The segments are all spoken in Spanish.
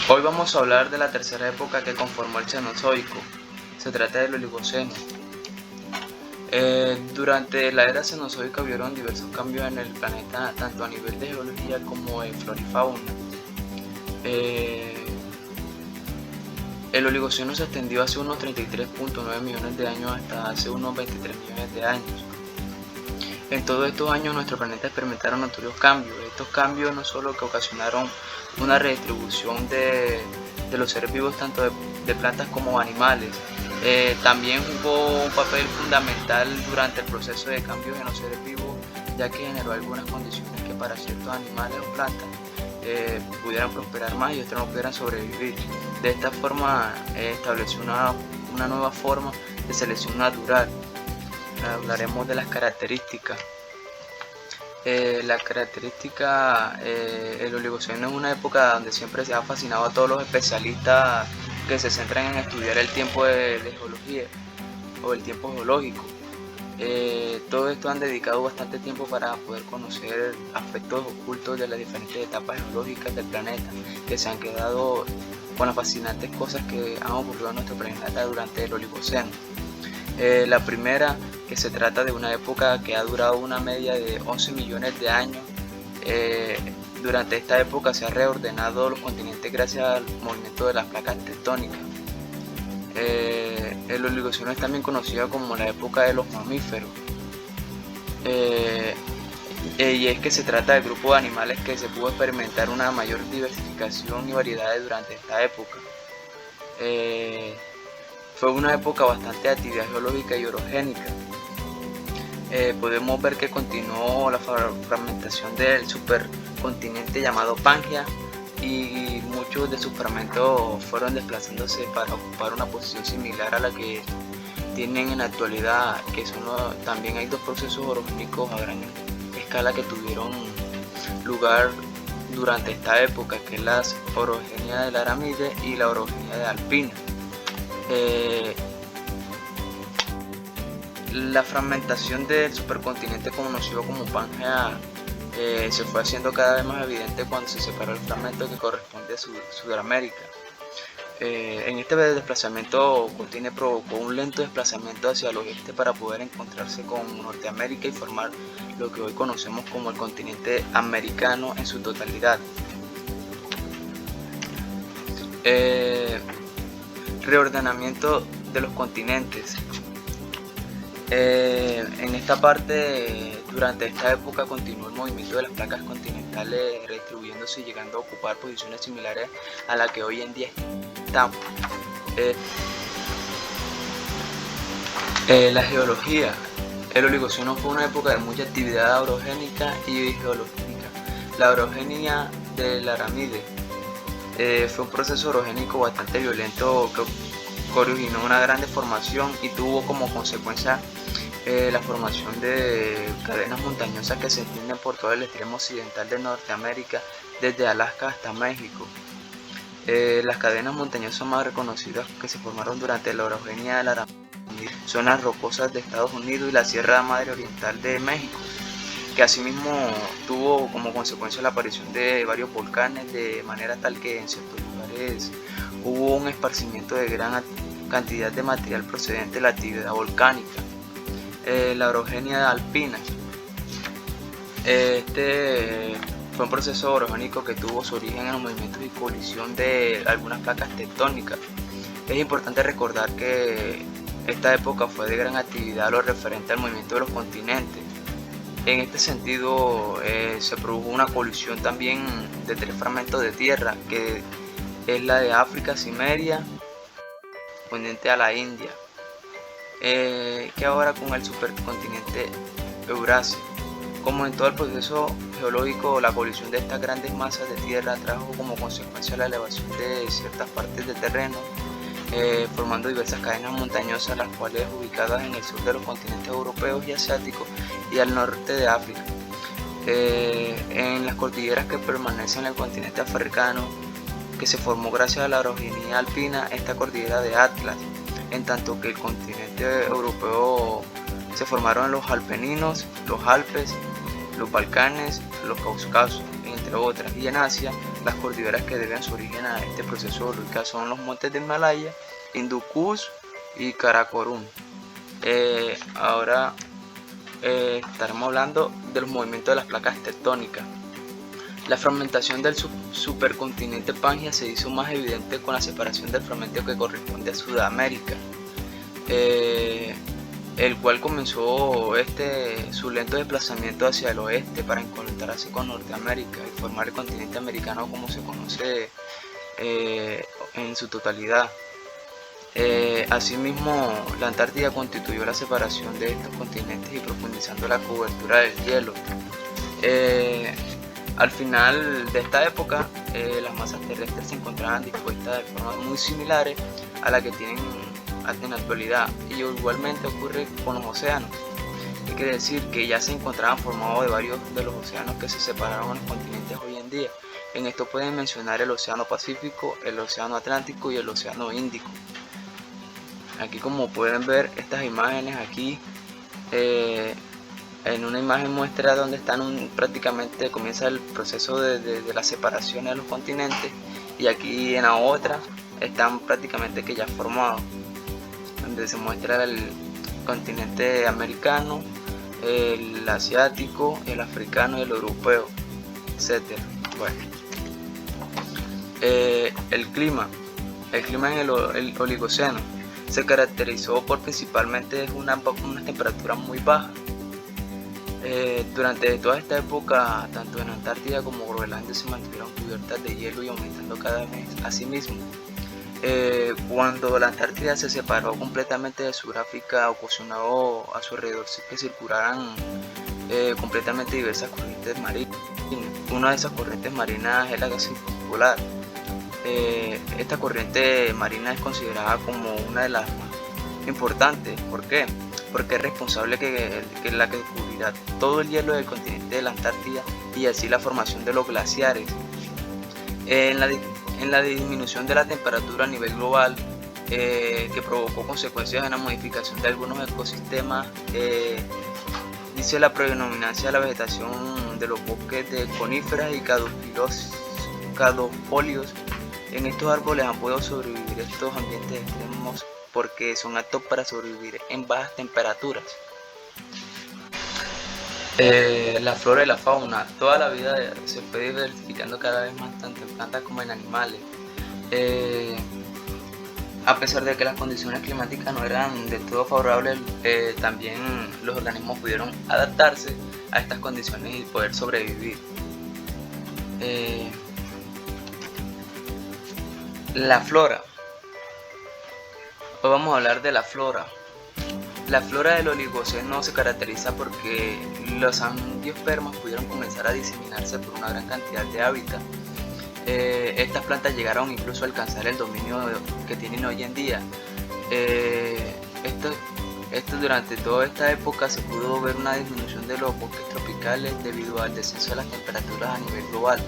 Hoy vamos a hablar de la tercera época que conformó el Cenozoico. Se trata del Oligoceno. Durante la era cenozoica hubieron diversos cambios en el planeta, tanto a nivel de geología como de flora y fauna. El Oligoceno se extendió hace unos 33.9 millones de años hasta hace unos 23 millones de años. En todos estos años nuestro planeta experimentaron notorios cambios. Estos cambios no solo que ocasionaron una redistribución de los seres vivos tanto de plantas como animales, también jugó un papel fundamental durante el proceso de cambios en los seres vivos, ya que generó algunas condiciones que para ciertos animales o plantas pudieran prosperar más y otros no pudieran sobrevivir. De esta forma estableció una nueva forma de selección natural. Hablaremos de las características. El Oligoceno es una época donde siempre se ha fascinado a todos los especialistas que se centran en estudiar el tiempo de geología o el tiempo geológico. Todo esto han dedicado bastante tiempo para poder conocer aspectos ocultos de las diferentes etapas geológicas del planeta, que se han quedado con las fascinantes cosas que han ocurrido en nuestro planeta durante el Oligoceno. La primera, que se trata de una época que ha durado una media de 11 millones de años. Durante esta época se han reordenado los continentes gracias al movimiento de las placas tectónicas. El Oligoceno es también conocido como la época de los mamíferos. Y es que se trata del grupo de animales que se pudo experimentar una mayor diversificación y variedades durante esta época. Fue una época bastante de actividad geológica y orogénica. Podemos ver que continuó la fragmentación del supercontinente llamado Pangea y muchos de sus fragmentos fueron desplazándose para ocupar una posición similar a la que tienen en la actualidad, que también hay dos procesos orogénicos a gran escala que tuvieron lugar durante esta época, que es la orogenia de la Aramide y la orogenia de Alpina. La fragmentación del supercontinente conocido como Pangea se fue haciendo cada vez más evidente cuando se separó el fragmento que corresponde a Sudamérica. En este desplazamiento provocó un lento desplazamiento hacia el oeste para poder encontrarse con Norteamérica y formar lo que hoy conocemos como el continente americano en su totalidad. Reordenamiento de los continentes. En esta parte, durante esta época continuó el movimiento de las placas continentales redistribuyéndose y llegando a ocupar posiciones similares a la que hoy en día estamos. La geología. El Oligoceno fue una época de mucha actividad orogénica y geológica. La orogenia de la Aramide fue un proceso orogénico bastante violento que originó una gran deformación y tuvo como consecuencia la formación de cadenas montañosas que se extienden por todo el extremo occidental de Norteamérica, desde Alaska hasta México. Las cadenas montañosas más reconocidas que se formaron durante la orogenia de la Aramide son las rocosas de Estados Unidos y la Sierra Madre Oriental de México, que asimismo tuvo como consecuencia la aparición de varios volcanes, de manera tal que en ciertos lugares hubo un esparcimiento de gran cantidad de material procedente de la actividad volcánica. La orogenia alpina. Este fue un proceso orogénico que tuvo su origen en los movimientos y colisión de algunas placas tectónicas. Es importante recordar que esta época fue de gran actividad lo referente al movimiento de los continentes. En este sentido se produjo una colisión también de 3 fragmentos de tierra, que es la de África, Cimeria, correspondiente a la India, que ahora con el supercontinente Eurasia. Como en todo el proceso geológico, la colisión de estas grandes masas de tierra trajo como consecuencia la elevación de ciertas partes del terreno, formando diversas cadenas montañosas, las cuales ubicadas en el sur de los continentes europeos y asiáticos y al norte de África. En las cordilleras que permanecen en el continente africano, que se formó gracias a la orogenia alpina, esta cordillera de Atlas, en tanto que el continente europeo se formaron los Apeninos, los Alpes, los Balcanes, los Cáucasos. En entre otras. Y en Asia, las cordilleras que deben su origen a este proceso geológico son los montes de Himalaya, Hindu Kush y Karakorum. Ahora estaremos hablando de los movimientos de las placas tectónicas. La fragmentación del supercontinente Pangea se hizo más evidente con la separación del fragmento que corresponde a Sudamérica, el cual comenzó su lento desplazamiento hacia el oeste para encontrarse con Norteamérica y formar el continente americano como se conoce en su totalidad. Asimismo, la Antártida constituyó la separación de estos continentes y profundizando la cobertura del hielo. Al final de esta época, las masas terrestres se encontraban dispuestas de formas muy similares a la que tienen en la actualidad, y igualmente ocurre con los océanos. Quiere decir que ya se encontraban formados de varios de los océanos que se separaron en los continentes hoy en día. En esto pueden mencionar el Océano Pacífico, el Océano Atlántico y el Océano Índico. Aquí, como pueden ver estas imágenes aquí, en una imagen muestra donde están prácticamente comienza el proceso de la separación de los continentes, y aquí en la otra están prácticamente que ya formados, donde se muestra el continente americano, el asiático, el africano y el europeo, etc. Bueno, el clima en el Oligoceno se caracterizó por principalmente unas temperaturas muy bajas. Durante toda esta época, tanto en Antártida como Groenlandia se mantuvieron cubiertas de hielo y aumentando cada mes. Asimismo, cuando la Antártida se separó completamente de Sudáfrica, ocasionó a su alrededor que circularan completamente diversas corrientes marinas. Una de esas corrientes marinas es la gas polar. Esta corriente marina es considerada como una de las más importantes. ¿Por qué? Porque es responsable que la que cubrirá todo el hielo del continente de la Antártida y así la formación de los glaciares. En la disminución de la temperatura a nivel global, que provocó consecuencias en la modificación de algunos ecosistemas, dice la predominancia de la vegetación de los bosques de coníferas y caducifolios. En estos árboles han podido sobrevivir estos ambientes extremos porque son aptos para sobrevivir en bajas temperaturas. La flora y la fauna, toda la vida se fue diversificando cada vez más tanto en plantas como en animales. A pesar de que las condiciones climáticas no eran del todo favorables, también los organismos pudieron adaptarse a estas condiciones y poder sobrevivir. La flora. Hoy vamos a hablar de la flora. La flora del Oligoceno se caracteriza porque los angiospermas pudieron comenzar a diseminarse por una gran cantidad de hábitat. Estas plantas llegaron incluso a alcanzar el dominio que tienen hoy en día. Durante toda esta época se pudo ver una disminución de los bosques tropicales debido al descenso de las temperaturas a nivel global.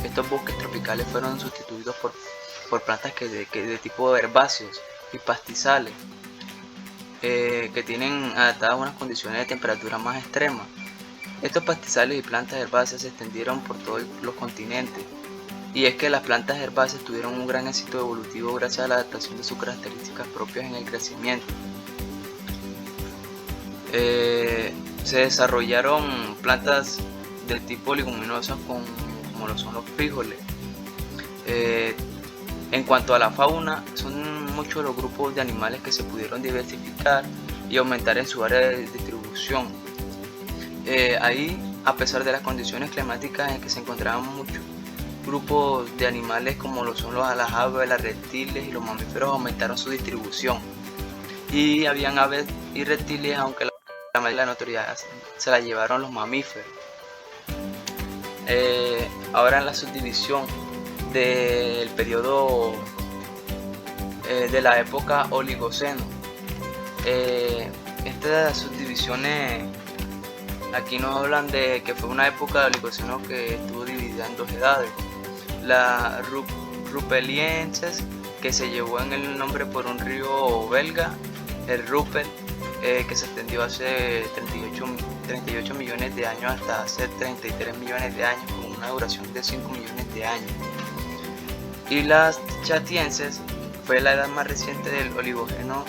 Estos bosques tropicales fueron sustituidos por plantas de tipo herbáceos y pastizales, que tienen adaptadas unas condiciones de temperatura más extremas. Estos pastizales y plantas herbáceas se extendieron por todos los continentes, y es que las plantas herbáceas tuvieron un gran éxito evolutivo gracias a la adaptación de sus características propias en el crecimiento. Se desarrollaron plantas de tipo leguminosas como lo son los frijoles. En cuanto a la fauna, son muchos los grupos de animales que se pudieron diversificar y aumentar en su área de distribución. Ahí, a pesar de las condiciones climáticas en que se encontraban muchos grupos de animales como lo son las aves, los reptiles y los mamíferos, aumentaron su distribución. Y habían aves y reptiles, aunque la mayoría de la notoriedad se la llevaron los mamíferos. Ahora en la subdivisión del periodo de la época Oligoceno, estas subdivisiones aquí nos hablan de que fue una época de Oligoceno que estuvo dividida en dos edades: la Rupelienses, que se llevó en el nombre por un río belga, el Rupel, que se extendió hace 38 millones de años hasta hace 33 millones de años, con una duración de 5 millones de años. Y las Chatienses fue la edad más reciente del Oligoceno.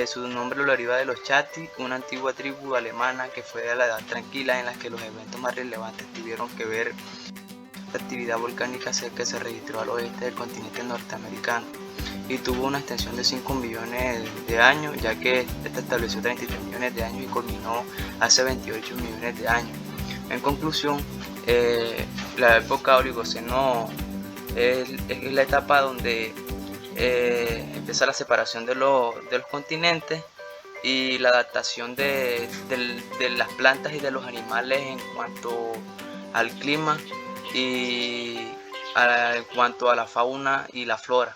Su nombre lo deriva de los Chati, una antigua tribu alemana que fue de la edad tranquila, en la que los eventos más relevantes tuvieron que ver la actividad volcánica que se registró al oeste del continente norteamericano, y tuvo una extensión de 5 millones de años, ya que esta estableció 33 millones de años y culminó hace 28 millones de años. En conclusión, la época Oligoceno es la etapa donde empieza la separación de los continentes y la adaptación de las plantas y de los animales en cuanto al clima y en cuanto a la fauna y la flora.